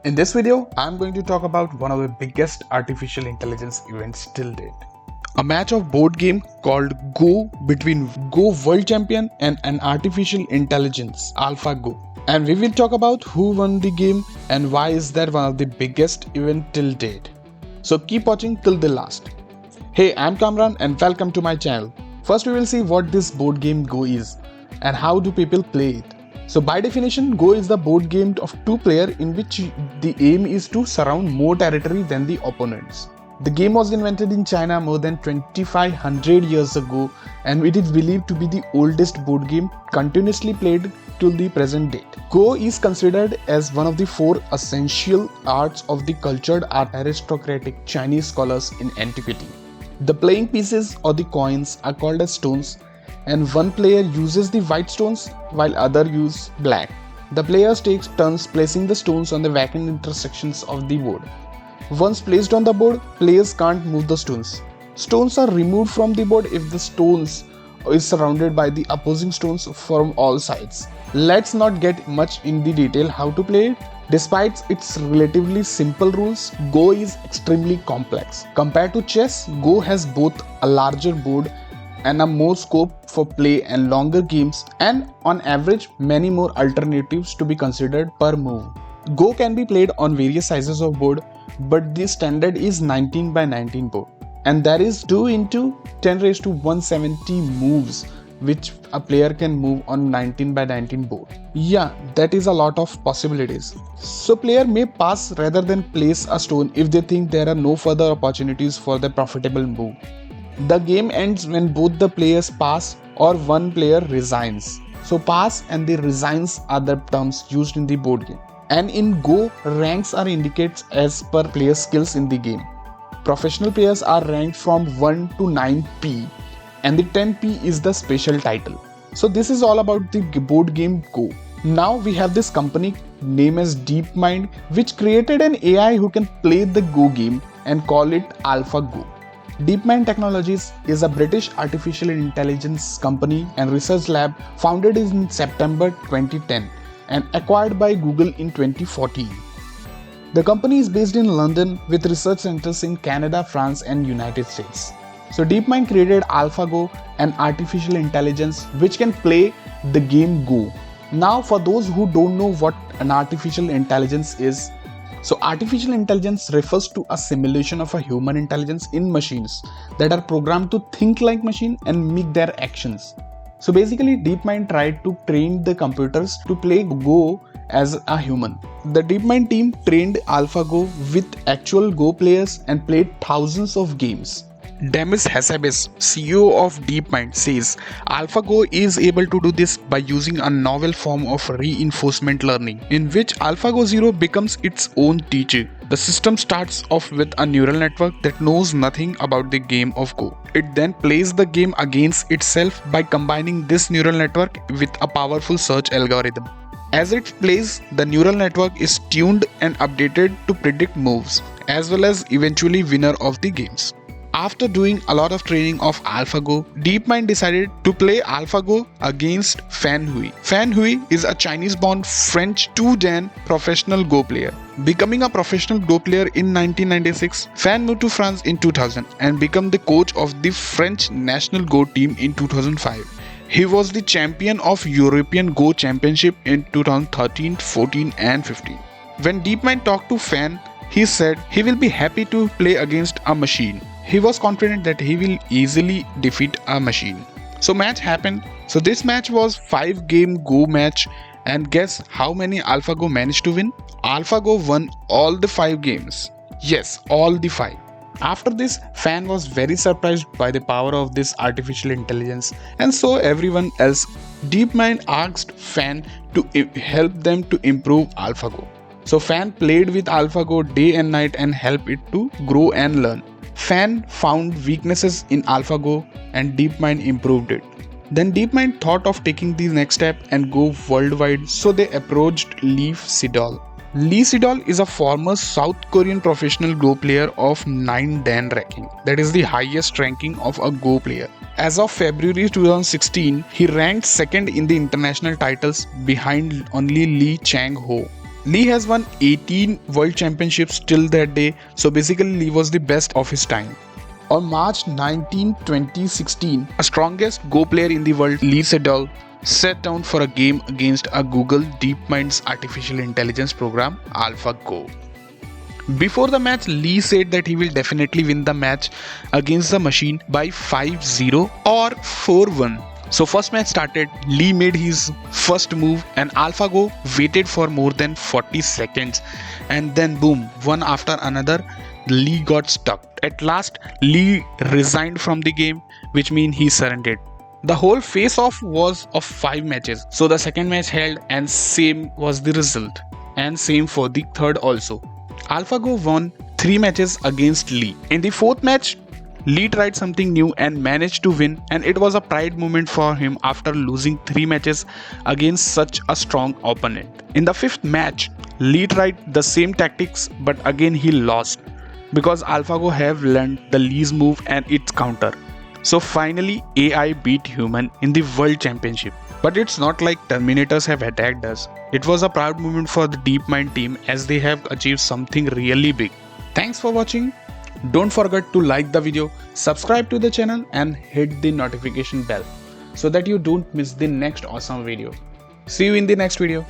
In this video, I'm going to talk about one of the biggest artificial intelligence events till date. A match of board game called Go between Go World Champion and an artificial intelligence, AlphaGo. And we will talk about who won the game and why is that one of the biggest event till date. So keep watching till the last. Hey, I'm Kamran and welcome to my channel. First we will see what this board game Go is and how do people play it. So by definition, Go is the board game of two players in which the aim is to surround more territory than the opponents. The game was invented in China more than 2500 years ago and it is believed to be the oldest board game continuously played till the present date. Go is considered as one of the four essential arts of the cultured aristocratic Chinese scholars in antiquity. The playing pieces or the coins are called as stones, and one player uses the white stones while other use black. The players take turns placing the stones on the vacant intersections of the board. Once placed on the board, players can't move the stones. Stones are removed from the board if the stones is surrounded by the opposing stones from all sides. Let's not get much in the detail how to play it. Despite its relatively simple rules, Go is extremely complex. Compared to chess, Go has both a larger board and a more scope for play and longer games, and on average many more alternatives to be considered per move. Go can be played on various sizes of board, but the standard is 19 by 19 board, and there is 2 into 10 raised to 170 moves which a player can move on 19 by 19 board. Yeah, that is a lot of possibilities. So player may pass rather than place a stone if they think there are no further opportunities for the profitable move. The game ends when both the players pass or one player resigns. So pass and the resigns are the terms used in the board game. And in Go, ranks are indicated as per player skills in the game. Professional players are ranked from 1 to 9p and the 10p is the special title. So this is all about the board game Go. Now we have this company named as DeepMind which created an AI who can play the Go game and call it AlphaGo. DeepMind Technologies is a British artificial intelligence company and research lab founded in September 2010 and acquired by Google in 2014. The company is based in London with research centers in Canada, France and United States. So DeepMind created AlphaGo, an artificial intelligence which can play the game Go. Now for those who don't know what an artificial intelligence is, so artificial intelligence refers to a simulation of a human intelligence in machines that are programmed to think like machine and make their actions. So basically DeepMind tried to train the computers to play Go as a human. The DeepMind team trained AlphaGo with actual Go players and played thousands of games. Demis Hassabis, CEO of DeepMind, says AlphaGo is able to do this by using a novel form of reinforcement learning, in which AlphaGo Zero becomes its own teacher. The system starts off with a neural network that knows nothing about the game of Go. It then plays the game against itself by combining this neural network with a powerful search algorithm. As it plays, the neural network is tuned and updated to predict moves, as well as eventually winner of the games. After doing a lot of training of AlphaGo, DeepMind decided to play AlphaGo against Fan Hui. Fan Hui is a Chinese-born French 2Dan professional Go player. Becoming a professional Go player in 1996, Fan moved to France in 2000 and became the coach of the French national Go team in 2005. He was the champion of European Go Championship in 2013, 14 and 15. When DeepMind talked to Fan, he said he will be happy to play against a machine. He was confident that he will easily defeat a machine. So match happened. So this match was 5-game Go match, and guess how many AlphaGo managed to win? AlphaGo won all the 5 games. Yes, all the 5. After this, Fan was very surprised by the power of this artificial intelligence, and so everyone else. DeepMind asked Fan to help them to improve AlphaGo. So Fan played with AlphaGo day and night and helped it to grow and learn. Fan found weaknesses in AlphaGo and DeepMind improved it. Then DeepMind thought of taking the next step and go worldwide, so they approached Lee Sedol. Lee Sedol is a former South Korean professional Go player of 9 Dan ranking, that is the highest ranking of a Go player. As of February 2016, he ranked second in the international titles behind only Lee Chang-ho. Lee has won 18 world championships till that day, so basically Lee was the best of his time. On March 19, 2016, a strongest Go player in the world, Lee Sedol, sat down for a game against a Google DeepMind's artificial intelligence program, AlphaGo. Before the match, Lee said that he will definitely win the match against the machine by 5-0 or 4-1. So first match started, Lee made his first move and AlphaGo waited for more than 40 seconds and then boom, one after another, Lee got stuck. At last, Lee resigned from the game, which means he surrendered. The whole face-off was of 5 matches. So the second match held and same was the result. And same for the third also. AlphaGo won 3 matches against Lee. In the fourth match, Lee tried something new and managed to win, and it was a pride moment for him after losing 3 matches against such a strong opponent. In the fifth match, Lee tried the same tactics but again he lost because AlphaGo have learned the Lee's move and its counter. So finally AI beat human in the World Championship. But it's not like Terminators have attacked us. It was a proud moment for the DeepMind team as they have achieved something really big. Thanks for watching. Don't forget to like the video, subscribe to the channel and hit the notification bell so that you don't miss the next awesome video. See you in the next video.